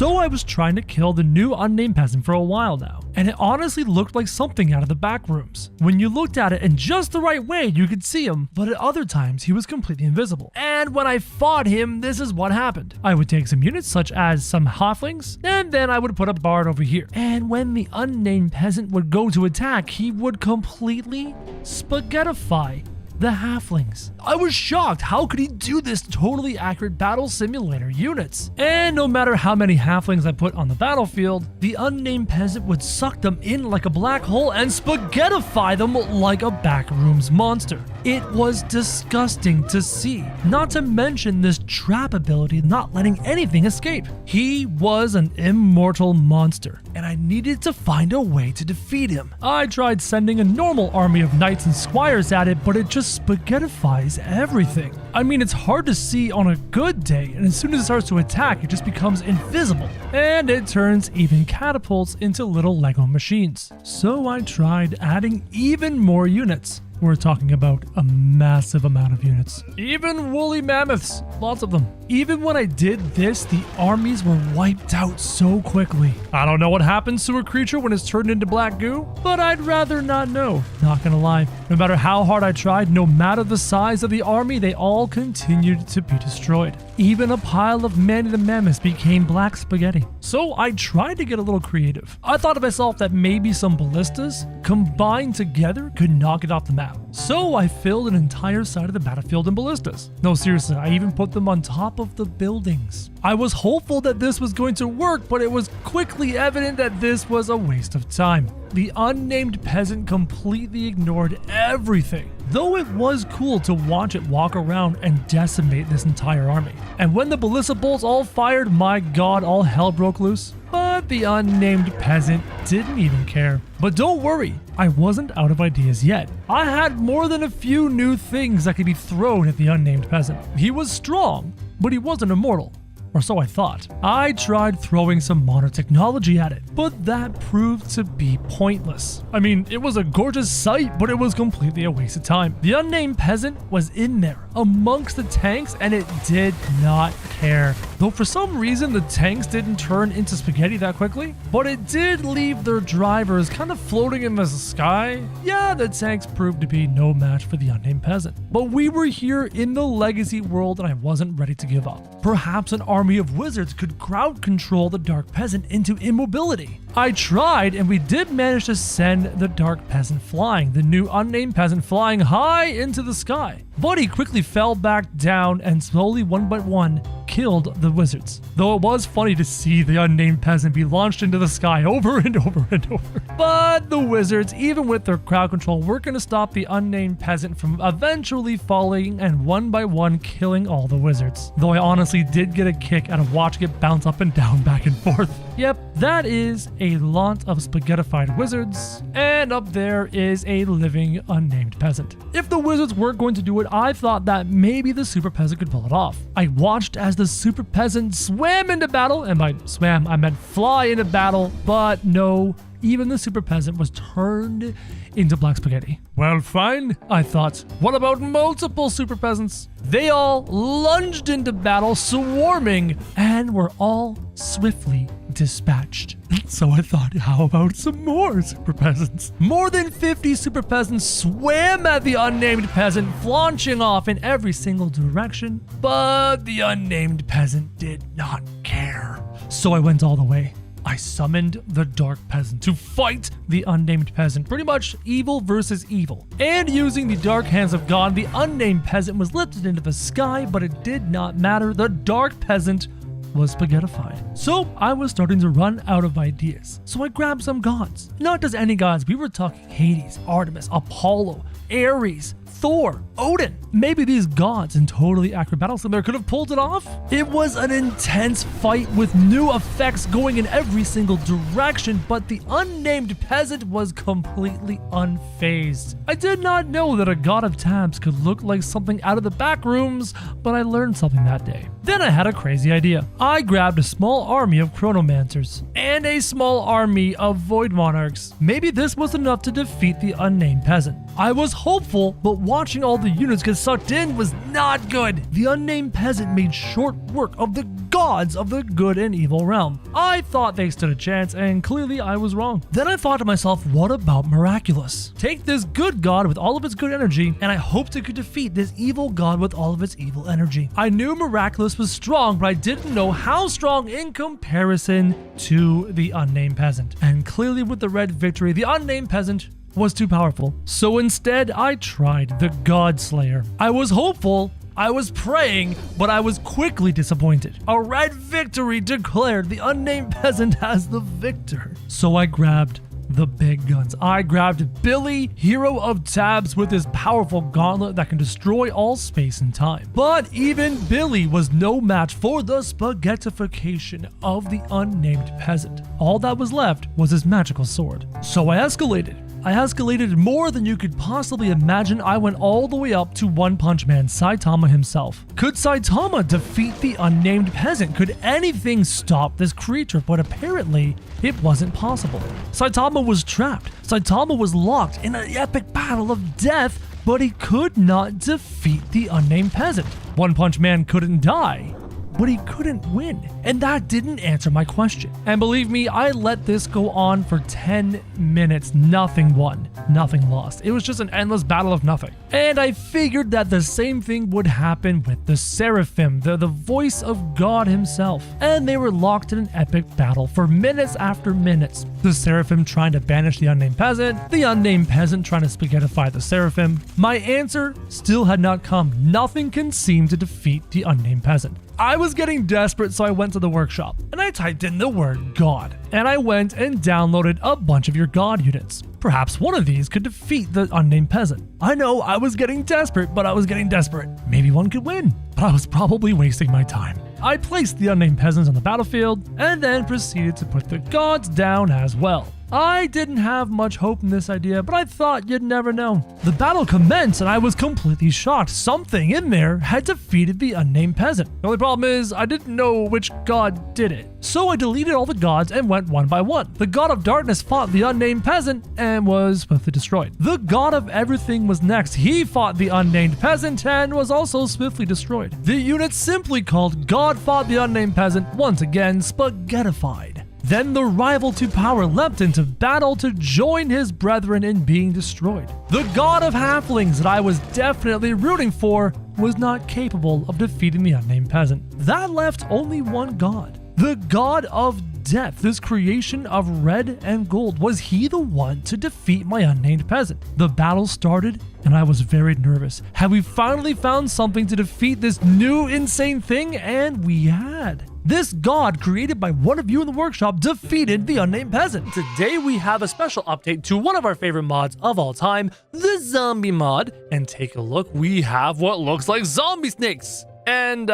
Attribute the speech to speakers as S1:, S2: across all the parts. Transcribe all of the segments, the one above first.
S1: So I was trying to kill the new unnamed peasant for a while now, and it honestly looked like something out of the back rooms. When you looked at it in just the right way, you could see him, but at other times he was completely invisible. And when I fought him, this is what happened. I would take some units such as some halflings, and then I would put a bard over here. And when the unnamed peasant would go to attack, he would completely spaghettify the halflings. I was shocked. How could he do this totally accurate battle simulator units? And no matter how many halflings I put on the battlefield, the unnamed peasant would suck them in like a black hole and spaghettify them like a backrooms monster. It was disgusting to see, not to mention this trap ability not letting anything escape. He was an immortal monster, and I needed to find a way to defeat him. I tried sending a normal army of knights and squires at it, but it just spaghettifies everything. I mean, it's hard to see on a good day, and as soon as it starts to attack, it just becomes invisible. And it turns even catapults into little Lego machines. So I tried adding even more units. We're talking about a massive amount of units. Even woolly mammoths, lots of them. Even when I did this, the armies were wiped out so quickly. I don't know what happens to a creature when it's turned into black goo, but I'd rather not know. Not gonna lie. No matter how hard I tried, no matter the size of the army, they all continued to be destroyed. Even a pile of Manny the Mammoths became black spaghetti. So I tried to get a little creative. I thought to myself that maybe some ballistas combined together could knock it off the map. So I filled an entire side of the battlefield in ballistas. No, seriously, I even put them on top of the buildings. I was hopeful that this was going to work, but it was quickly evident that this was a waste of time. The unnamed peasant completely ignored everything, though it was cool to watch it walk around and decimate this entire army. And when the ballista bolts all fired, my god, all hell broke loose. But the unnamed peasant didn't even care. But don't worry, I wasn't out of ideas yet. I had more than a few new things that could be thrown at the unnamed peasant. He was strong, but he wasn't immortal. Or so I thought. I tried throwing some modern technology at it, but that proved to be pointless. I mean, it was a gorgeous sight, but it was completely a waste of time. The unnamed peasant was in there, amongst the tanks, and it did not care. Though for some reason, the tanks didn't turn into spaghetti that quickly, but it did leave their drivers kind of floating in the sky. Yeah, the tanks proved to be no match for the unnamed peasant. But we were here in the legacy world, and I wasn't ready to give up. Perhaps an army of wizards could crowd control the dark peasant into immobility. I tried, and we did manage to send the dark peasant flying, the new unnamed peasant flying high into the sky. But he quickly fell back down and slowly, one by one, killed the wizards. Though it was funny to see the unnamed peasant be launched into the sky over and over and over. But the wizards, even with their crowd control, were going to stop the unnamed peasant from eventually falling and one by one killing all the wizards. Though I honestly did get a kick out of watching it bounce up and down, back and forth. Yep, that is a lot of spaghettified wizards, and up there is a living unnamed peasant. If the wizards weren't going to do it, I thought that maybe the super peasant could pull it off. I watched as the super peasant swam into battle, and by swam I meant fly into battle, but no, even the super peasant was turned into black spaghetti. Well, fine, I thought. What about multiple super peasants? They all lunged into battle, swarming, and were all swiftly dispatched. So I thought, how about some more super peasants? More than 50 super peasants swam at the unnamed peasant, launching off in every single direction, but the unnamed peasant did not care. So I went all the way. I summoned the dark peasant to fight the unnamed peasant, pretty much evil versus evil. And using the dark hands of God, the unnamed peasant was lifted into the sky, but it did not matter. The dark peasant was spaghettified. So I was starting to run out of ideas. So I grabbed some gods. Not just any gods, we were talking Hades, Artemis, Apollo, Ares, Thor, Odin. Maybe these gods in totally accurate battle simulator could have pulled it off. It was an intense fight with new effects going in every single direction, but the unnamed peasant was completely unfazed. I did not know that a god of tabs could look like something out of the back rooms, but I learned something that day. Then I had a crazy idea. I grabbed a small army of chronomancers and a small army of void monarchs. Maybe this was enough to defeat the unnamed peasant. I was hopeful, but watching all the units get sucked in was not good. The unnamed peasant made short work of the gods of the good and evil realm. I thought they stood a chance, and clearly I was wrong. Then I thought to myself, what about miraculous? Take this good god with all of its good energy, and I hoped it could defeat this evil god with all of its evil energy. I knew miraculous was strong, but I didn't know how strong in comparison to the unnamed peasant. And clearly with the red victory, the unnamed peasant was too powerful. So instead, I tried the God Slayer. I was hopeful, I was praying, but I was quickly disappointed. A red victory declared the unnamed peasant as the victor. So I grabbed the big guns. I grabbed Billy, hero of tabs, with his powerful gauntlet that can destroy all space and time. But even Billy was no match for the spaghettification of the unnamed peasant. All that was left was his magical sword. So I escalated. I escalated more than you could possibly imagine. I went all the way up to One Punch Man Saitama himself. Could Saitama defeat the unnamed peasant? Could anything stop this creature? But apparently, it wasn't possible. Saitama was trapped. Saitama was locked in an epic battle of death, but he could not defeat the unnamed peasant. One Punch Man couldn't die, but he couldn't win. And that didn't answer my question. And believe me, I let this go on for 10 minutes. Nothing won, nothing lost. It was just an endless battle of nothing. And I figured that the same thing would happen with the Seraphim, the voice of God himself. And they were locked in an epic battle for minutes after minutes. The Seraphim trying to banish the unnamed peasant, the unnamed peasant trying to spaghettify the Seraphim. My answer still had not come. Nothing can seem to defeat the unnamed peasant. I was getting desperate, so I went to the workshop and I typed in the word God. And I went and downloaded a bunch of your God units. Perhaps one of these could defeat the unnamed peasant. I know I was getting desperate, but I was getting desperate. Maybe one could win, but I was probably wasting my time. I placed the unnamed peasants on the battlefield and then proceeded to put the gods down as well. I didn't have much hope in this idea, but I thought you'd never know. The battle commenced and I was completely shocked. Something in there had defeated the unnamed peasant. The only problem is I didn't know which god did it. So I deleted all the gods and went one by one. The god of darkness fought the unnamed peasant and was swiftly destroyed. The god of everything was next. He fought the unnamed peasant and was also swiftly destroyed. The unit simply called God fought the unnamed peasant, once again spaghettified. Then the rival to power leapt into battle to join his brethren in being destroyed. The god of halflings that I was definitely rooting for was not capable of defeating the unnamed peasant. That left only one god. The god of death, this creation of red and gold. Was he the one to defeat my unnamed peasant? The battle started and I was very nervous. Had we finally found something to defeat this new insane thing? And we had. This god, created by one of you in the workshop, defeated the unnamed peasant. Today we have a special update to one of our favorite mods of all time, the zombie mod. And take a look, we have what looks like zombie snakes. And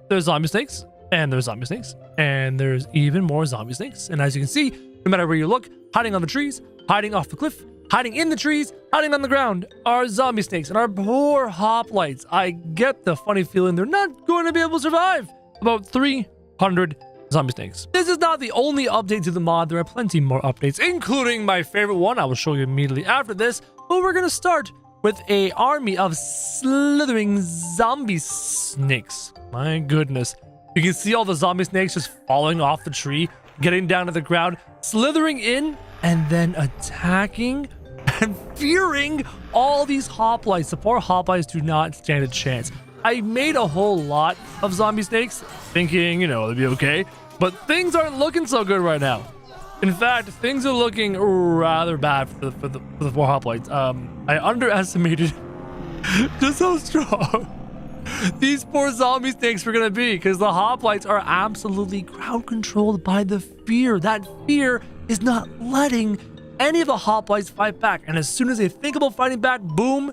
S1: there's zombie snakes, and there's zombie snakes, and there's even more zombie snakes. And as you can see, no matter where you look, hiding on the trees, hiding off the cliff, hiding in the trees, hiding on the ground are zombie snakes. And our poor hoplites, I get the funny feeling they're not going to be able to survive. About 300 zombie snakes. This is not the only update to the mod. There are plenty more updates, including my favorite one I will show you immediately after this. But we're going to start with an army of slithering zombie snakes. My goodness. You can see all the zombie snakes just falling off the tree, getting down to the ground, slithering in, and then attacking and fearing all these hoplites. The poor hoplites do not stand a chance. I made a whole lot of zombie snakes, thinking, they'd be okay, but things aren't looking so good right now. In fact, things are looking rather bad for the poor hoplites. I underestimated just how strong these poor zombie snakes were gonna be, because the hoplites are absolutely crowd controlled by the fear. That fear is not letting any of the hoplites fight back, and as soon as they think about fighting back, boom,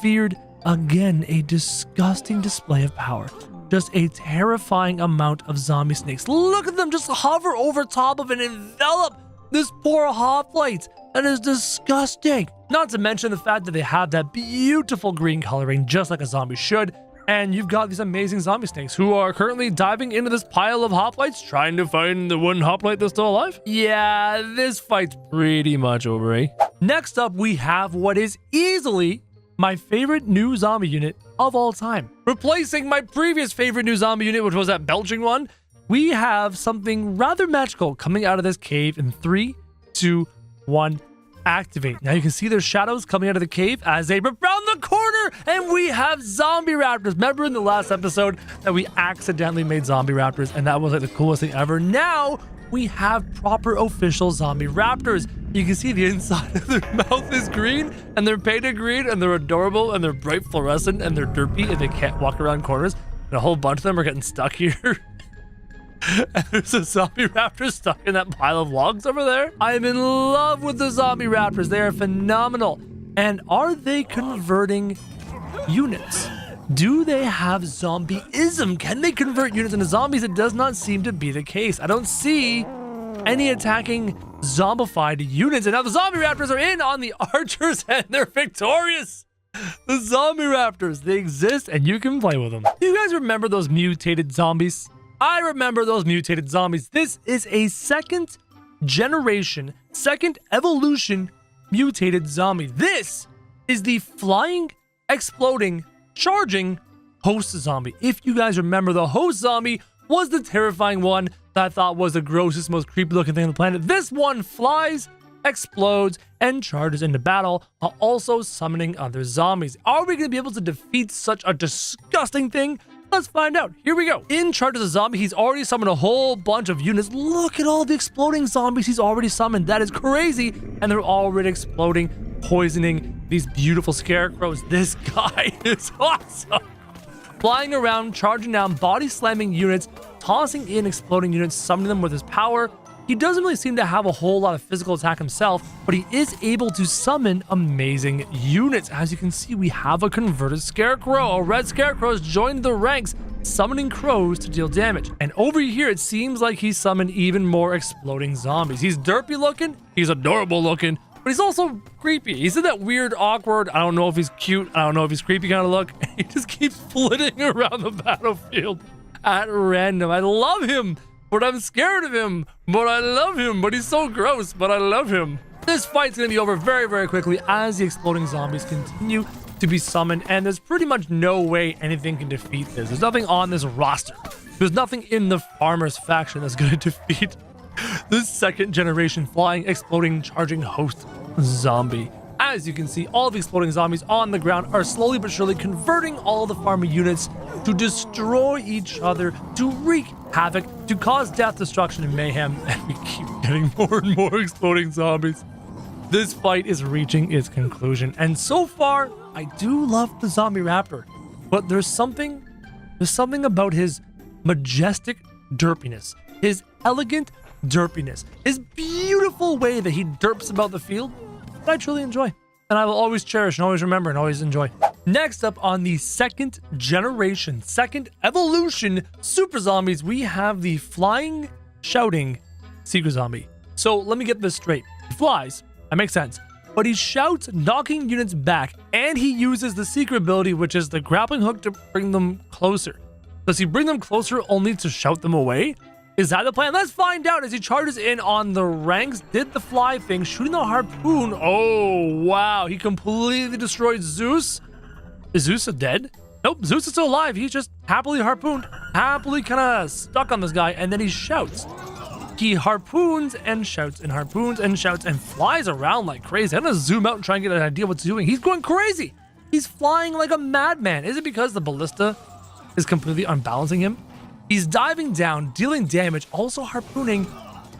S1: feared again. A disgusting display of power. Just a terrifying amount of zombie snakes. Look at them just hover over top of and envelop this poor hoplite. That is disgusting. Not to mention the fact that they have that beautiful green coloring, just like a zombie should. And you've got these amazing zombie snakes who are currently diving into this pile of hoplites, trying to find the one hoplite that's still alive. Yeah, this fight's pretty much over, eh? Next up, we have what is easily my favorite new zombie unit of all time. Replacing my previous favorite new zombie unit, which was that belching one, we have something rather magical coming out of this cave in 3, 2, 1, activate. Now you can see there's shadows coming out of the cave as they rip around the corner, and we have zombie raptors. Remember in the last episode that we accidentally made zombie raptors, and that was like the coolest thing ever? Now we have proper official zombie raptors. You can see the inside of their mouth is green, and they're painted green, and they're adorable, and they're bright fluorescent, and they're derpy, and they can't walk around corners. And a whole bunch of them are getting stuck here. And there's a zombie raptor stuck in that pile of logs over there. I am in love with the zombie raptors. They are phenomenal. And are they converting units? Do they have zombieism? Can they convert units into zombies? It does not seem to be the case. I don't see any attacking zombified units. And now the zombie raptors are in on the archers, and they're victorious. The zombie raptors, they exist, and you can play with them. Do you guys remember those mutated zombies? I remember those mutated zombies. This is a second generation, second evolution mutated zombie. This is the flying, exploding, charging host zombie. If you guys remember, the host zombie was the terrifying one that I thought was the grossest, most creepy looking thing on the planet. This one flies, explodes, and charges into battle while also summoning other zombies. Are we going to be able to defeat such a disgusting thing? Let's find out. Here we go. In charges a zombie, he's already summoned a whole bunch of units. Look at all the exploding zombies he's already summoned. That is crazy. And they're already exploding, poisoning these beautiful scarecrows. This guy is awesome. Flying around, charging down, body slamming units, tossing in exploding units, summoning them with his power. He doesn't really seem to have a whole lot of physical attack himself, but he is able to summon amazing units. As you can see, we have a converted scarecrow. A red scarecrow has joined the ranks, summoning crows to deal damage. And over here, it seems like he summoned even more exploding zombies. He's derpy looking, he's adorable looking, but he's also creepy. He's in that weird, awkward, I don't know if he's cute, I don't know if he's creepy kind of look. He just keeps flitting around the battlefield at random. I love him, but I'm scared of him, but I love him, but he's so gross, but I love him. This fight's gonna be over very, very quickly as the exploding zombies continue to be summoned, and there's pretty much no way anything can defeat this. There's nothing on this roster. There's nothing in the farmers faction that's gonna defeat this second generation flying, exploding, charging host zombie. As you can see, all of the exploding zombies on the ground are slowly but surely converting all the farmer units to destroy each other, to wreak havoc, to cause death, destruction, and mayhem, and we keep getting more and more exploding zombies. This fight is reaching its conclusion, and so far, I do love the zombie raptor, but there's something about his majestic derpiness, his elegant derpiness, his beautiful way that he derps about the field that I truly enjoy, and I will always cherish and always remember and always enjoy. Next up on the second generation, second evolution super zombies, we have the flying, shouting secret zombie. So let me get this straight. He flies, that makes sense, but he shouts, knocking units back, and he uses the secret ability, which is the grappling hook, to bring them closer. Does he bring them closer only to shout them away? Is that the plan? Let's find out as he charges in on the ranks, did the fly thing, shooting the harpoon. Oh, wow. He completely destroyed Zeus. Is Zeus dead? Nope, Zeus is still alive. He's just happily harpooned, happily kind of stuck on this guy, and then he shouts. He harpoons and shouts and harpoons and shouts and flies around like crazy. I'm going to zoom out and try and get an idea what he's doing. He's going crazy. He's flying like a madman. Is it because the ballista is completely unbalancing him? He's diving down, dealing damage, also harpooning,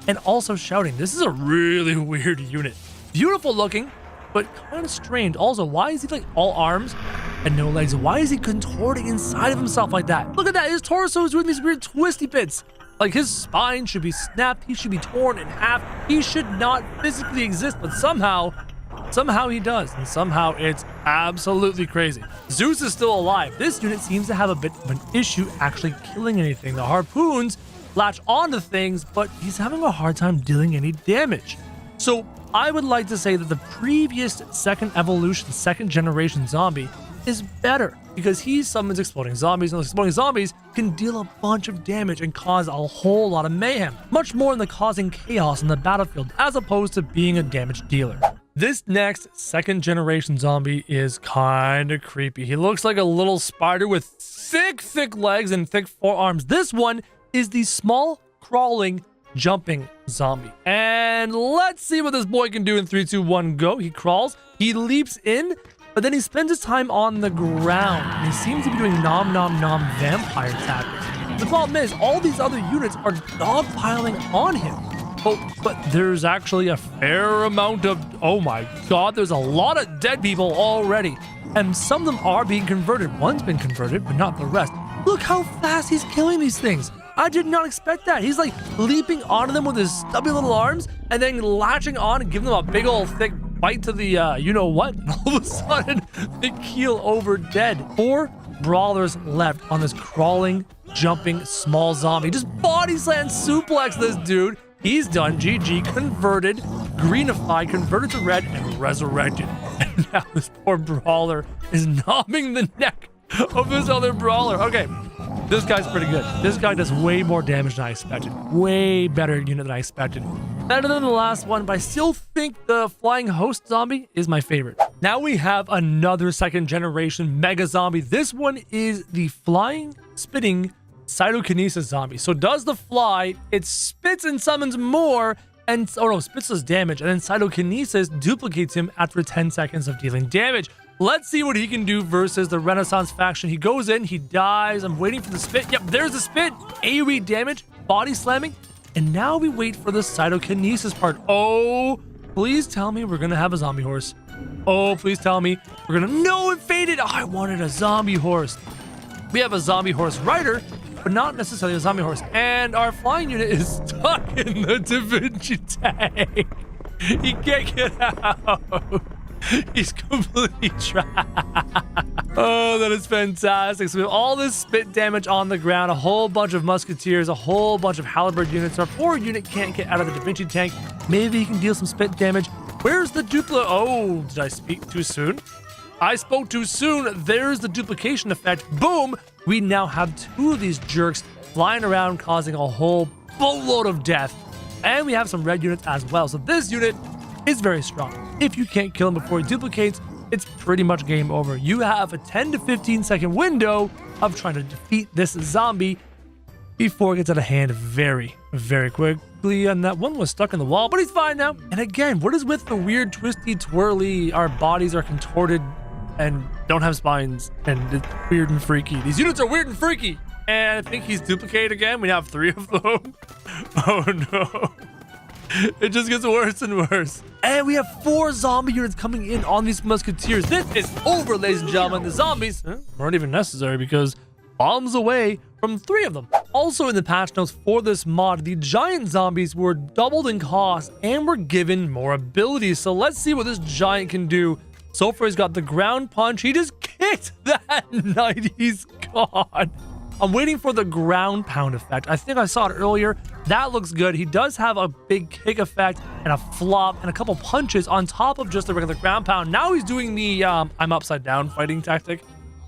S1: and also shouting. This is a really weird unit. Beautiful looking, but kind of strange. Also, why is he like all arms and no legs? Why is he contorting inside of himself like that? Look at that. His torso is doing these weird twisty bits. Like his spine should be snapped. He should be torn in half. He should not physically exist, but somehow he does, and somehow it's absolutely crazy. Zeus is still alive. This unit seems to have a bit of an issue actually killing anything. The harpoons latch onto things, but he's having a hard time dealing any damage. So I would like to say that the previous second evolution, second generation zombie is better because he summons exploding zombies, and those exploding zombies can deal a bunch of damage and cause a whole lot of mayhem, much more than the causing chaos in the battlefield as opposed to being a damage dealer. This next second generation zombie is kind of creepy. He looks like a little spider with thick legs and thick forearms. This one is the small, crawling, jumping zombie. And let's see what this boy can do in 3, 2, 1, go. He crawls, he leaps in, but then he spends his time on the ground. And he seems to be doing nom nom nom vampire tapping. The problem is, all these other units are dogpiling on him. Oh, but there's actually a fair amount of, oh my god, there's a lot of dead people already. And some of them are being converted. One's been converted, but not the rest. Look how fast he's killing these things. I did not expect that. He's like leaping onto them with his stubby little arms and then latching on and giving them a big old thick bite to the you-know-what. And all of a sudden, they keel over dead. 4 brawlers left on this crawling, jumping, small zombie. Just body slam suplex this dude. He's done. GG, converted, greenified, converted to red, and resurrected. And now this poor brawler is knobbing the neck of this other brawler. Okay, this guy's pretty good. This guy does way more damage than I expected. Way better unit than I expected. Better than the last one, but I still think the flying host zombie is my favorite. Now we have another second generation mega zombie. This one is the flying, spitting cytokinesis zombie. So does the fly, it spits and summons more, and spits does damage, and then cytokinesis duplicates him after 10 seconds of dealing damage. Let's see what he can do versus the Renaissance faction. He goes in, he dies. I'm waiting for the spit. Yep, there's the spit. AoE damage, body slamming, and now we wait for the cytokinesis part. Oh, please tell me we're gonna have a zombie horse. Oh, please tell me we're gonna. No, it faded. Oh, I wanted a zombie horse. We have a zombie horse rider, but not necessarily a zombie horse. And our flying unit is stuck in the Da Vinci tank. He can't get out. He's completely trapped. Oh, that is fantastic. So we have all this spit damage on the ground, a whole bunch of musketeers, a whole bunch of halberd units. Our poor unit can't get out of the Da Vinci tank. Maybe he can deal some spit damage. Where's the dupla? Oh, did I speak too soon? I spoke too soon. There's the duplication effect. Boom. We now have 2 of these jerks flying around, causing a whole boatload of death. And we have some red units as well. So this unit is very strong. If you can't kill him before he duplicates, it's pretty much game over. You have a 10 to 15 second window of trying to defeat this zombie before it gets out of hand very, very quickly. And that one was stuck in the wall, but he's fine now. And again, what is with the weird twisty twirly? Our bodies are contorted and don't have spines, and it's weird and freaky. These units are weird and freaky. And I think he's duplicated again. We have 3 of them. Oh no. It just gets worse and worse. And we have 4 zombie units coming in on these musketeers. This is over, ladies and gentlemen. The zombies weren't even necessary because bombs away from 3 of them. Also in the patch notes for this mod, the giant zombies were doubled in cost and were given more abilities. So let's see what this giant can do. So far, he's got the ground punch. He just kicked that knight. He's gone. I'm waiting for the ground pound effect. I think I saw it earlier. That looks good. He does have a big kick effect and a flop and a couple punches on top of just the regular ground pound. Now he's doing the I'm upside down fighting tactic.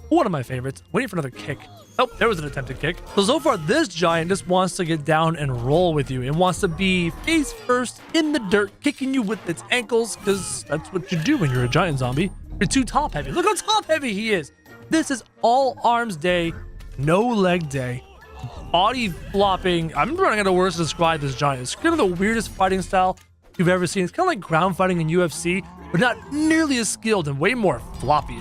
S1: One of my favorites. Waiting for another kick. Oh, there was an attempted kick. So far, this giant just wants to get down and roll with you. It wants to be face first in the dirt, kicking you with its ankles, because that's what you do when you're a giant zombie. You're too top heavy. Look how top heavy he is. This is all arms day, no leg day. Body flopping. I'm running out of words to describe this giant. It's kind of the weirdest fighting style you've ever seen. It's kind of like ground fighting in UFC, but not nearly as skilled and way more floppy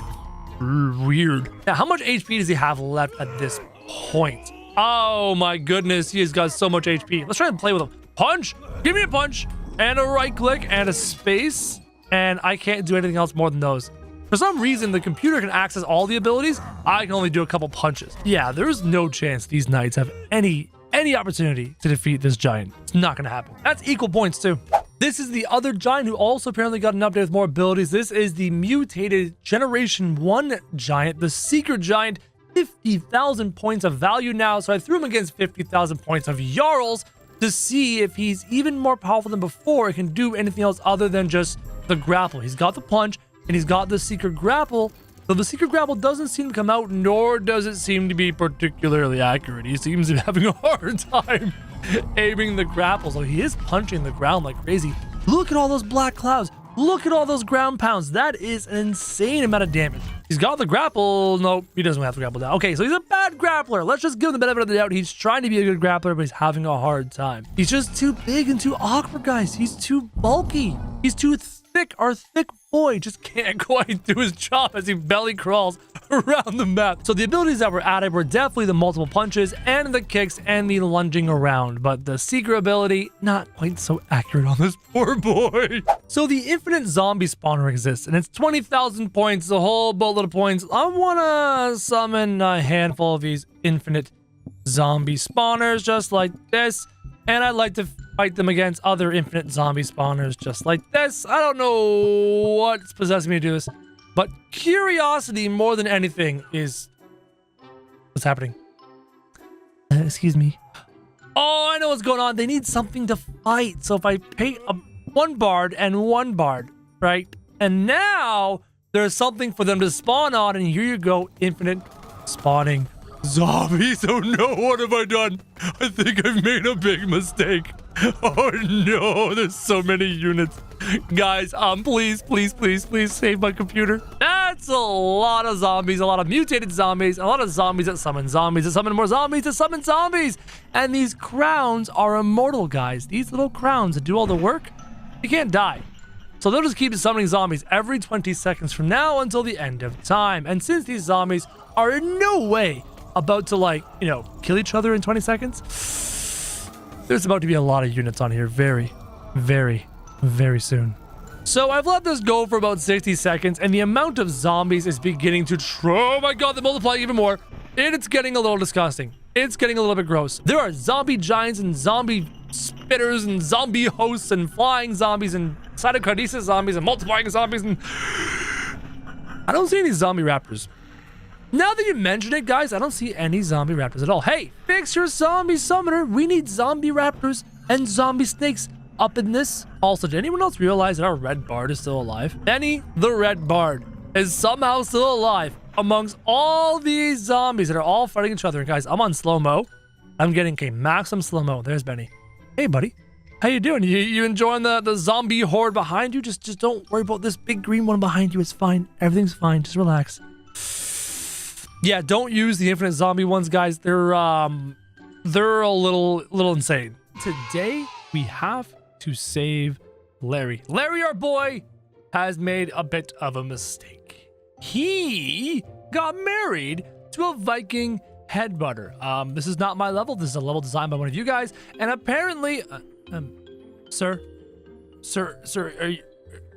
S1: and weird. Now, how much HP does he have left at this point? Oh my goodness, he has got so much HP. Let's try and play with him. Punch! Give me a punch! And a right click and a space. And I can't do anything else more than those. For some reason, the computer can access all the abilities. I can only do a couple punches. Yeah, there's no chance these knights have any opportunity to defeat this giant. It's not gonna happen. That's equal points too. This is the other giant who also apparently got an update with more abilities. This is the mutated Generation 1 giant, the Secret Giant. 50,000 points of value now. So I threw him against 50,000 points of Jarls to see if he's even more powerful than before. It can do anything else other than just the grapple. He's got the punch and he's got the secret grapple. So the secret grapple doesn't seem to come out, nor does it seem to be particularly accurate. He seems to be having a hard time aiming the grapple. So he is punching the ground like crazy. Look at all those black clouds. Look at all those ground pounds. That is an insane amount of damage. He's got the grapple. Nope, he doesn't have the grapple down. Okay, so he's a bad grappler. Let's just give him the benefit of the doubt. He's trying to be a good grappler, but he's having a hard time. He's just too big and too awkward, guys. He's too bulky. He's too thick. Our thick boy just can't quite do his job as he belly crawls around the map. So the abilities that were added were definitely the multiple punches and the kicks and the lunging around, but the seeker ability, not quite so accurate on this poor boy. So the infinite zombie spawner exists, and it's 20,000 points, a whole boatload of points. I want to summon a handful of these infinite zombie spawners just like this, and I'd like to fight them against other infinite zombie spawners just like this. I don't know what's possessing me to do this, but curiosity more than anything is what's happening. Excuse me. Oh, I know what's going on. They need something to fight. So if I pay one bard and one bard, right? And now there's something for them to spawn on, and here you go, infinite spawning zombies. Oh no, what have I done? I think I've made a big mistake. Oh no, there's so many units. Guys, please save my computer. That's a lot of zombies, a lot of mutated zombies, a lot of zombies that summon more zombies that summon zombies. And these crowns are immortal, guys. These little crowns that do all the work, they can't die. So they'll just keep summoning zombies every 20 seconds from now until the end of time. And since these zombies are in no way about to, like, you know, kill each other in 20 seconds, there's about to be a lot of units on here very soon. So I've let this go for about 60 seconds, and the amount of zombies is beginning to oh my god, they're multiplying even more, and it's getting a little disgusting. It's getting a little bit gross. There are zombie giants and zombie spitters and zombie hosts and flying zombies and cytokinesis zombies and multiplying zombies, and I don't see any zombie raptors. Now that you mention it, guys, I don't see any zombie raptors at all. Hey, fix your zombie summoner. We need zombie raptors and zombie snakes up in this. Also, did anyone else realize that our red bard is still alive? Benny, the red bard, is somehow still alive amongst all these zombies that are all fighting each other. And guys, I'm on slow-mo. I'm getting a maximum slow-mo. There's Benny. Hey, buddy. How you doing? You enjoying the zombie horde behind you? Just don't worry about this big green one behind you. It's fine. Everything's fine. Just relax. Yeah, don't use the infinite zombie ones, guys. They're a little insane. Today we have to save Larry. Larry, our boy, has made a bit of a mistake. He got married to a Viking headbutter. This is not my level. This is a level designed by one of you guys, and apparently, sir, are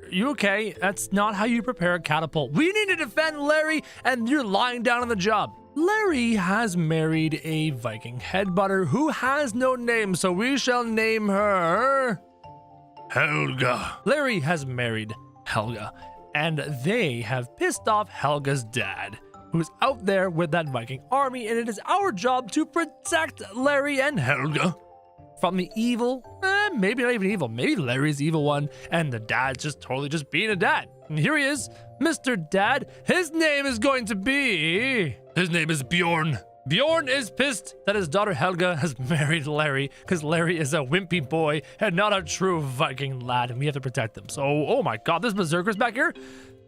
S1: you okay? That's not how you prepare a catapult. We need to defend Larry, and you're lying down on the job. Larry has married a Viking headbutter who has no name, so we shall name her Helga. Larry has married Helga, and they have pissed off Helga's dad, who's out there with that Viking army, and it is our job to protect Larry and Helga from the evil, maybe not even evil, maybe Larry's the evil one, and the dad's just totally just being a dad. And here he is, Mr. Dad. His name is Bjorn. Bjorn is pissed that his daughter Helga has married Larry, because Larry is a wimpy boy and not a true Viking lad, and we have to protect him. So, oh my god, this berserker's back here.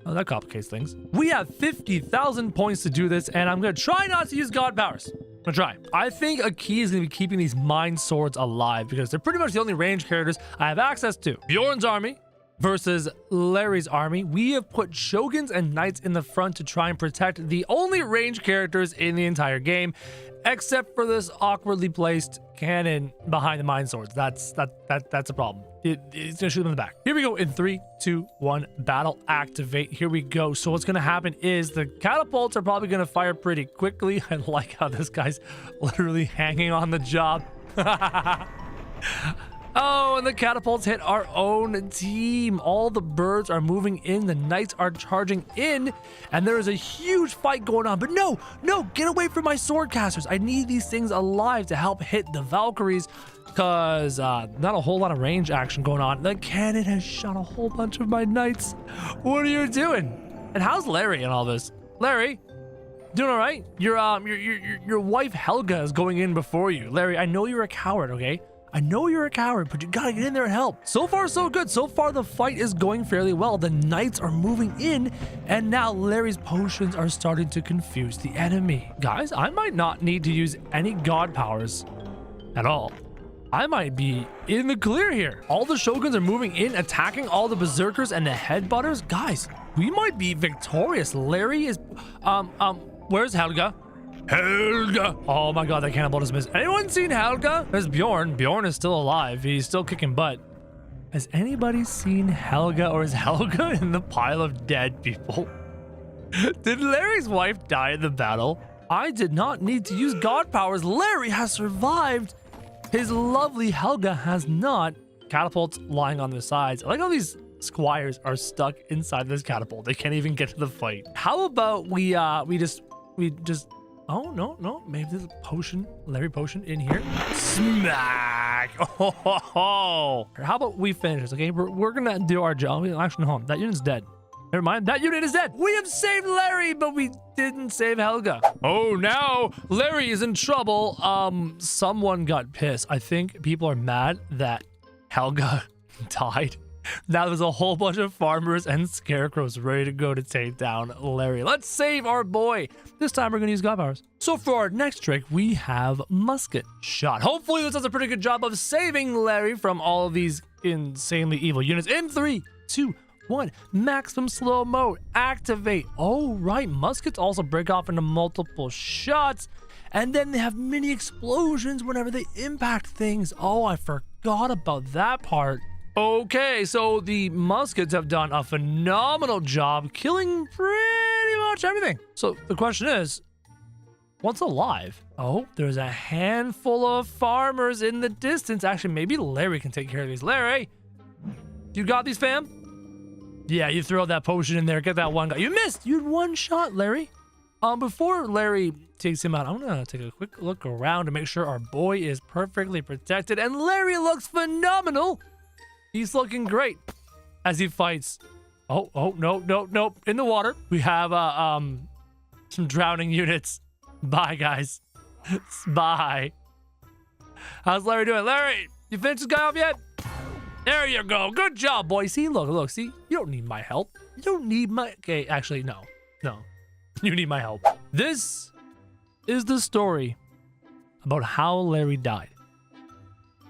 S1: Oh, that complicates things. We have 50,000 points to do this, and I'm going to try not to use god powers. I'm going to try. I think a key is going to be keeping these mind swords alive, because they're pretty much the only range characters I have access to. Bjorn's army versus Larry's army. We have put shoguns and knights in the front to try and protect the only range characters in the entire game, except for this awkwardly placed cannon behind the mind swords. That's a problem. It's gonna shoot them in the back. Here we go in 3, 2, 1. Battle activate. Here we go. So what's gonna happen is the catapults are probably gonna fire pretty quickly. I like how this guy's literally hanging on the job. Oh, and the catapults hit our own team. All the birds are moving in. The knights are charging in. And there is a huge fight going on. But no, get away from my sword casters. I need these things alive to help hit the Valkyries, because not a whole lot of range action going on. The cannon has shot a whole bunch of my knights. What are you doing? And how's Larry in all this? Larry, doing all right? Your wife Helga is going in before you. Larry, I know you're a coward, okay? I know you're a coward, but you gotta get in there and help. So far, so good. So far, the fight is going fairly well. The knights are moving in, and now Larry's potions are starting to confuse the enemy. Guys, I might not need to use any god powers at all. I might be in the clear here. All the shoguns are moving in, attacking all the berserkers and the headbutters. Guys, we might be victorious. Larry is, where's Helga? Helga! Oh my god, that cannonball just missed. Anyone seen Helga? There's Bjorn. Bjorn is still alive. He's still kicking butt. Has anybody seen Helga, or is Helga in the pile of dead people? Did Larry's wife die in the battle? I did not need to use god powers. Larry has survived. His lovely Helga has not. Catapults lying on their sides. I like how these squires are stuck inside this catapult. They can't even get to the fight. How about we just oh no, maybe there's a potion, Larry potion in here. Smack! Oh. How about we finish this? Okay, we're gonna do our job. Actually, no, that unit's dead. Never mind, that unit is dead. We have saved Larry, but we didn't save Helga. Oh, now Larry is in trouble. Someone got pissed. I think people are mad that Helga died. Now there's a whole bunch of farmers and scarecrows ready to go to take down Larry. Let's save our boy. This time we're gonna use god powers. So for our next trick, we have musket shot. Hopefully this does a pretty good job of saving Larry from all of these insanely evil units. In 3, 2, 1, maximum slow mode, activate. Oh, right, muskets also break off into multiple shots, and then they have mini explosions whenever they impact things. Oh, I forgot about that part. Okay, so the muskets have done a phenomenal job killing pretty much everything. So the question is, what's alive? Oh, there's a handful of farmers in the distance. Actually, maybe Larry can take care of these. Larry, you got these, fam? Yeah, you throw that potion in there. Get that one guy. You missed. You had one shot, Larry. Before Larry takes him out, I'm gonna take a quick look around to make sure our boy is perfectly protected. And Larry looks phenomenal. He's looking great as he fights. Oh, no. In the water. We have some drowning units. Bye, guys. Bye. How's Larry doing? Larry, you finished this guy off yet? There you go. Good job, boy. See, look, see? You don't need my help. You don't need my... Okay, actually, no. You need my help. This is the story about how Larry died.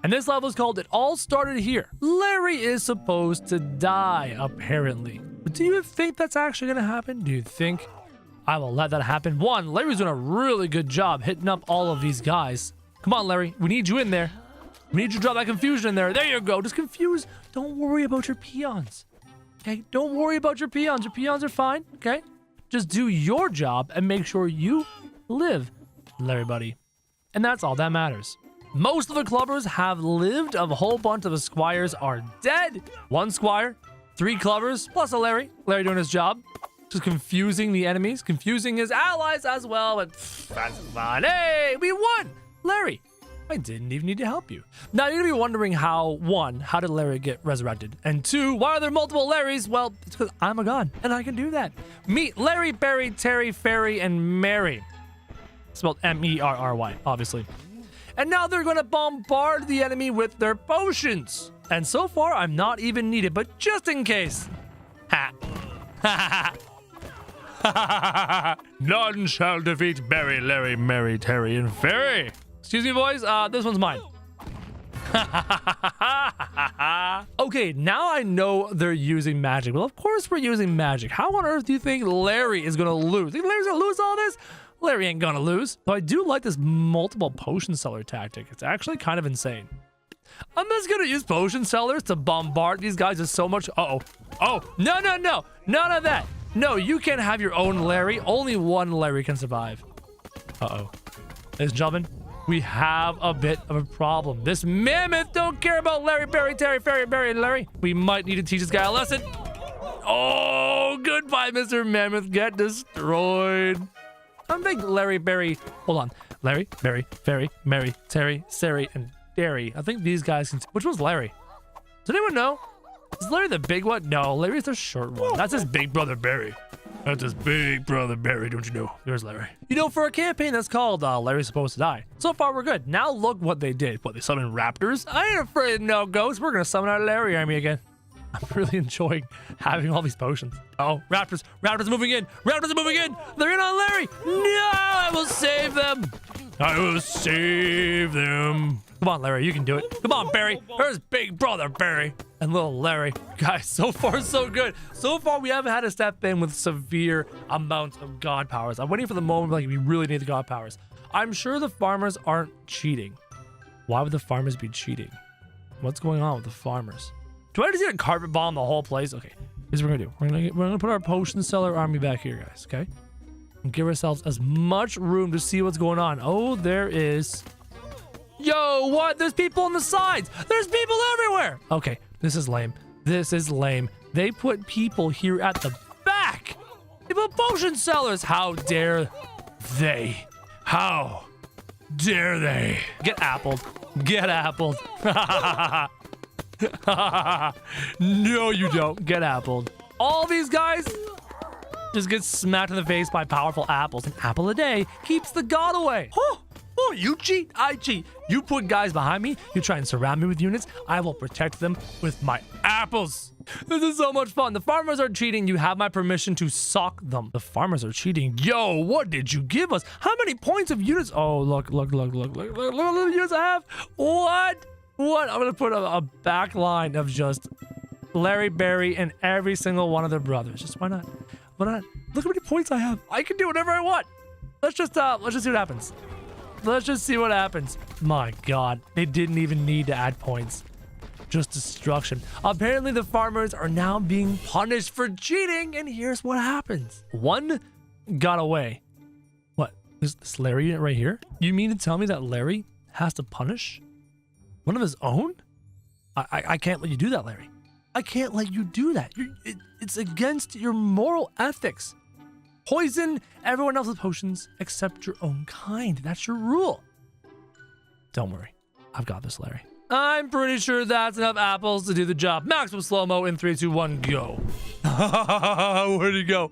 S1: And this level is called It All Started Here. Larry is supposed to die, apparently. But do you think that's actually going to happen? Do you think I will let that happen? One, Larry's doing a really good job hitting up all of these guys. Come on, Larry. We need you in there. We need you to drop that confusion in there. There you go. Just confuse. Don't worry about your peons. Okay? Don't worry about your peons. Your peons are fine. Okay? Just do your job and make sure you live, Larry buddy. And that's all that matters. Most of the clubbers have lived. A whole bunch of the squires are dead. 1 squire, 3 clubbers, plus a Larry. Larry doing his job. Just confusing the enemies, confusing his allies as well. But that's fun. Hey, we won! Larry, I didn't even need to help you. Now, you're gonna be wondering how, 1, how did Larry get resurrected? And 2, why are there multiple Larrys? Well, it's because I'm a god, and I can do that. Meet Larry, Barry, Terry, Ferry, and Mary. Spelled M-E-R-R-Y, obviously. And now they're gonna bombard the enemy with their potions. And so far, I'm not even needed, but just in case. Ha. None shall defeat Barry, Larry, Mary, Terry, and Ferry. Excuse me, boys. This one's mine. Okay, now I know they're using magic. Well, of course we're using magic. How on earth do you think Larry is gonna lose? Think Larry's gonna lose all this? Larry ain't gonna lose. So I do like this multiple potion seller tactic. It's actually kind of insane. I'm just gonna use potion sellers to bombard these guys with so much. Oh, no. None of that. No, you can't have your own Larry. Only one Larry can survive. Ladies and gentlemen, we have a bit of a problem. This mammoth don't care about Larry, Barry, Terry, Ferry, Barry, and Larry. We might need to teach this guy a lesson. Oh, goodbye, Mr. Mammoth. Get destroyed. I think Larry, Barry, hold on. Larry, Barry, Ferry, Mary, Terry, Sari, and Derry. I think these guys can... Which one's Larry? Does anyone know? Is Larry the big one? No, Larry's the short one. That's his big brother, Barry. That's his big brother, Barry, don't you know? There's Larry. You know, for a campaign that's called Larry's Supposed to Die, so far we're good. Now look what they did. What, they summoned Raptors? I ain't afraid of no ghosts. We're gonna summon our Larry army again. I'm really enjoying having all these potions. Oh, Raptors. Raptors are moving in. Raptors are moving in. They're in on Larry. No, I will save them. I will save them. Come on, Larry, you can do it. Come on, Barry. There's big brother, Barry. And little Larry. Guys, so far, so good. So far, we haven't had to step in with severe amounts of god powers. I'm waiting for the moment like we really need the god powers. I'm sure the farmers aren't cheating. Why would the farmers be cheating? What's going on with the farmers? Do I just need a carpet bomb the whole place? Okay, here's what we're gonna do. We're gonna put our potion seller army back here, guys, okay? And give ourselves as much room to see what's going on. Oh, there is... Yo, what? There's people on the sides. There's people everywhere. Okay, this is lame. This is lame. They put people here at the back. They put potion sellers. How dare they? How dare they? Get appled. Get appled. No, you don't. Get appled. All these guys just get smacked in the face by powerful apples. An apple a day keeps the god away. Oh, you cheat, I cheat. You put guys behind me, you try and surround me with units, I will protect them with my apples. This is so much fun. The farmers are cheating. You have my permission to sock them. The farmers are cheating. Yo, what did you give us? How many points of units? Oh, look at the units I have. What? I'm gonna put a back line of just Larry, Barry, and every single one of their brothers. Just why not? Why not? Look how many points I have. I can do whatever I want. Let's just see what happens. Let's just see what happens. My God, they didn't even need to add points. Just destruction. Apparently, the farmers are now being punished for cheating, and here's what happens. One got away. What? This Larry unit right here? You mean to tell me that Larry has to punish one of his own? I can't let you do that, Larry. I can't let you do that. It's against your moral ethics. Poison everyone else's potions except your own kind. That's your rule. Don't worry. I've got this, Larry. I'm pretty sure that's enough apples to do the job. Maximum slow-mo in 3, 2, 1, go. Where'd he go?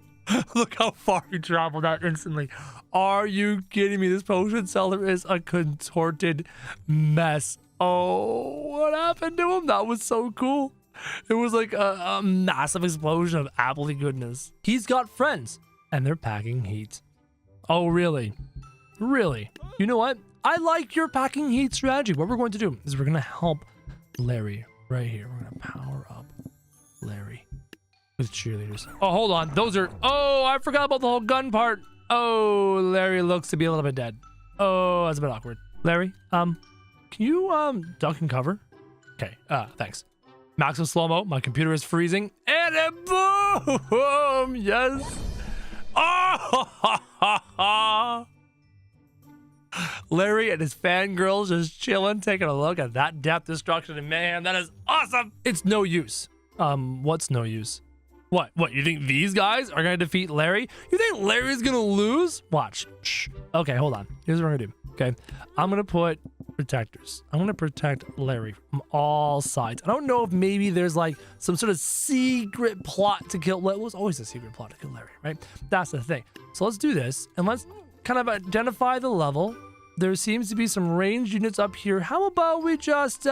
S1: Look how far he traveled out instantly. Are you kidding me? This potion seller is a contorted mess. Oh, what happened to him? That was so cool. It was like a massive explosion of appley goodness. He's got friends, and they're packing heat. Oh, really? Really? You know what? I like your packing heat strategy. What we're going to do is we're going to help Larry right here. We're going to power up Larry with cheerleaders. Oh, hold on. Those are... Oh, I forgot about the whole gun part. Oh, Larry looks to be a little bit dead. Oh, that's a bit awkward. Larry, can you duck and cover? Okay, thanks. Maximum slow-mo. My computer is freezing. And boom! Yes! Oh! Larry and his fangirls just chilling, taking a look at that depth destruction, and man, that is awesome. It's no use. What's no use? What? You think these guys are gonna defeat Larry? You think Larry's gonna lose? Watch. Shh. Okay, hold on. Here's what we're gonna do. Okay, I'm gonna put protectors. I'm gonna protect Larry from all sides. I don't know if maybe there's like some sort of secret plot to kill. It was always a secret plot to kill Larry, right? That's the thing. So let's do this, and let's kind of identify the level. There seems to be some ranged units up here. How about we just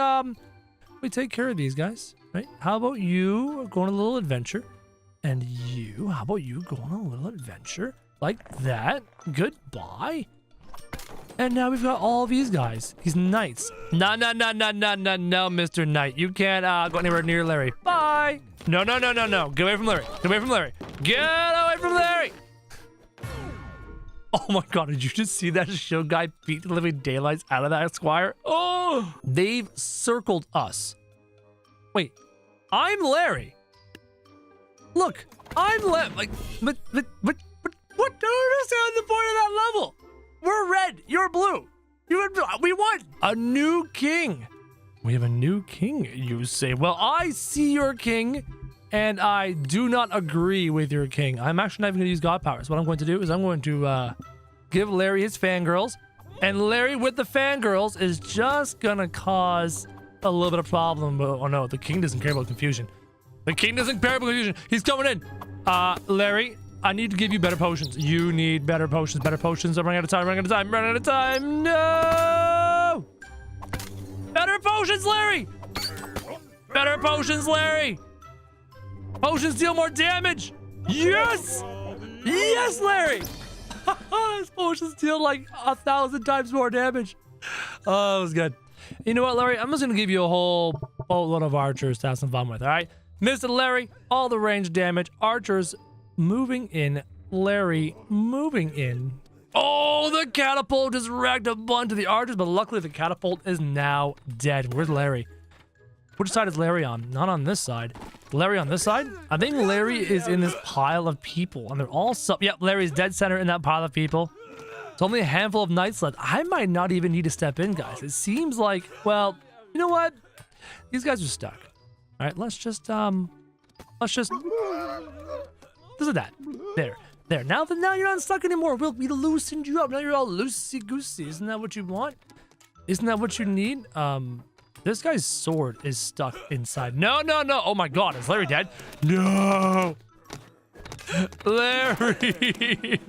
S1: we take care of these guys, right? How about you go on a little adventure, and you, how about you go on a little adventure like that? Goodbye. And now we've got all these guys, these knights. No, Mr. Knight, you can't go anywhere near Larry. Bye. No. Get away from Larry. Get away from Larry. Get away from Larry. Oh my God, did you just see that shield guy beat the living daylights out of that squire? Oh, they've circled us. Wait, I'm Larry. Look, I'm Larry. Like, but what? Don't understand the point of that level. We're red, you're blue. We won. A new king. We have a new king, you say. Well, I see your king, and I do not agree with your king. I'm actually not even going to use god powers. What I'm going to do is I'm going to give Larry his fangirls, and Larry with the fangirls is just going to cause a little bit of problem. Oh no, the king doesn't care about confusion. The king doesn't care about confusion. He's coming in. Larry, I need to give you better potions. You need better potions. Better potions. I'm running out of time. Running out of time. Running out of time. No! Better potions, Larry! Better potions, Larry! Potions deal more damage! Yes! Yes, Larry! His potions deal like 1,000 times more damage. Oh, that was good. You know what, Larry? I'm just gonna give you a whole boatload of archers to have some fun with, alright? Mr. Larry, all the range damage. Archers moving in. Larry moving in. Oh, the catapult just wrecked a bunch of the archers, but luckily the catapult is now dead. Where's Larry? Which side is Larry on? Not on this side. Larry on this side? I think Larry is in this pile of people, and they're all yep, Larry's dead center in that pile of people. It's only a handful of knights left. I might not even need to step in, guys. It seems like, well, you know what? These guys are stuck. All right, let's just this is that. There. Now you're not stuck anymore. We loosened you up. Now you're all loosey-goosey. Isn't that what you want? Isn't that what you need? This guy's sword is stuck inside. No. Oh my God, is Larry dead? No. Larry.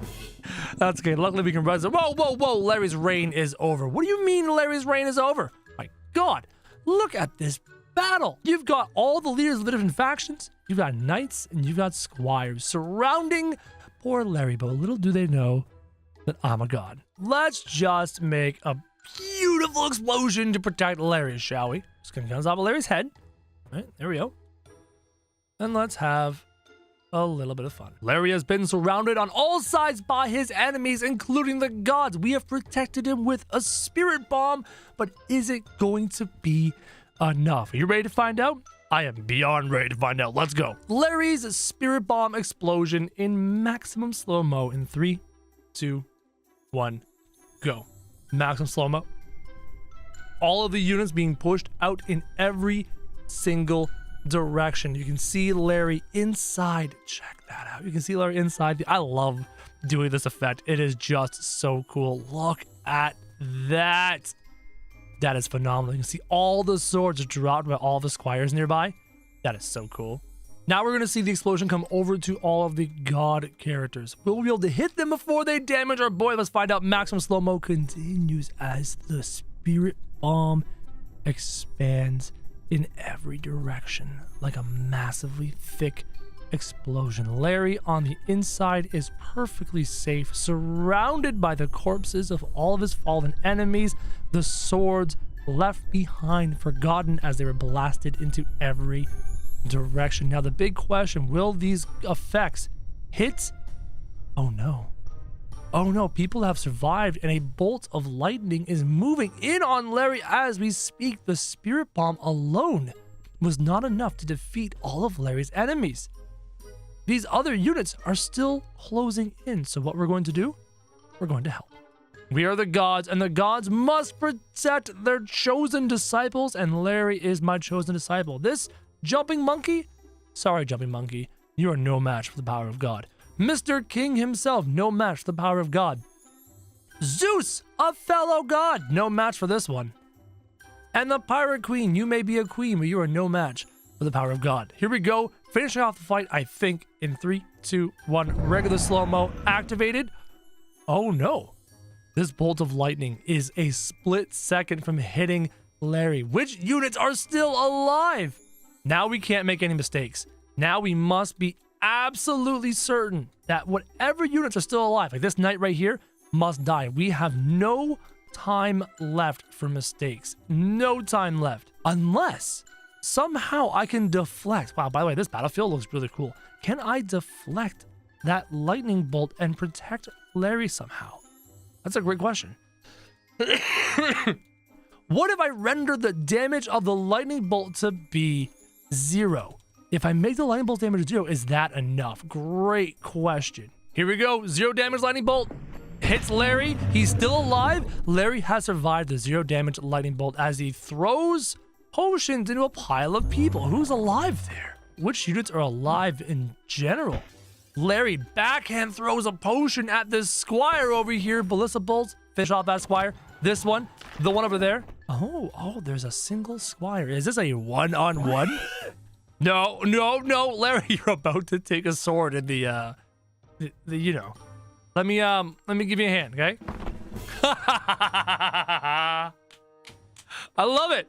S1: That's okay. Luckily we can rise it. Whoa. Larry's reign is over. What do you mean Larry's reign is over? My God, look at this battle. You've got all the leaders of the different factions. You've got knights and you've got squires surrounding poor Larry, but little do they know that I'm a god. Let's just make a beautiful explosion to protect Larry, shall we? Just gonna come on top of Larry's head. All right, there we go. And let's have a little bit of fun. Larry has been surrounded on all sides by his enemies, including the gods. We have protected him with a spirit bomb, but is it going to be enough? Are you ready to find out? I am beyond ready to find out. Let's go. Larry's spirit bomb explosion in maximum slow-mo in 3, 2, 1, go. Maximum slow-mo. All of the units being pushed out in every single direction. You can see Larry inside. Check that out. You can see Larry inside. I love doing this effect. It is just so cool. Look at that. That is phenomenal. You can see all the swords dropped by all the squires nearby. That is so cool. Now we're going to see the explosion come over to all of the god characters. Will we be able to hit them before they damage our boy? Let's find out. Maximum slow-mo continues as the spirit bomb expands in every direction like a massively thick explosion. Larry on the inside is perfectly safe, surrounded by the corpses of all of his fallen enemies, the swords left behind, forgotten as they were blasted into every direction. Now the big question, will these effects hit? Oh no, people have survived, and a bolt of lightning is moving in on Larry as we speak. The spirit bomb alone was not enough to defeat all of Larry's enemies. These other units are still closing in, so what we're going to do, we're going to help. We are the gods, and the gods must protect their chosen disciples, and Larry is my chosen disciple. This jumping monkey, sorry jumping monkey, you are no match for the power of God. Mr. King himself, no match for the power of God. Zeus, a fellow god, no match for this one. And the pirate queen, you may be a queen, but you are no match for the power of God. Here we go, finishing off the fight, I think, in 3, 2, 1, regular slow-mo activated. Oh no, this bolt of lightning is a split second from hitting Larry. Which units are still alive? Now we can't make any mistakes. Now we must be absolutely certain that whatever units are still alive, like this knight right here, must die. We have no time left for mistakes. No time left. Unless somehow I can deflect. Wow, by the way, this battlefield looks really cool. Can I deflect that lightning bolt and protect Larry somehow? That's a great question. What if I render the damage of the lightning bolt to be 0? If I make the lightning bolt damage 0, is that enough? Great question. Here we go. 0 damage lightning bolt. Hits Larry. He's still alive. Larry has survived the 0 damage lightning bolt as he throws potions into a pile of people. Who's alive there? Which units are alive in general? Larry backhand throws a potion at this squire over here. Ballista bolts. Finish off that squire. This one. The one over there. Oh, there's a single squire. Is this a one-on-one? No, Larry, you're about to take a sword in the You know. Let me give you a hand, okay? I love it.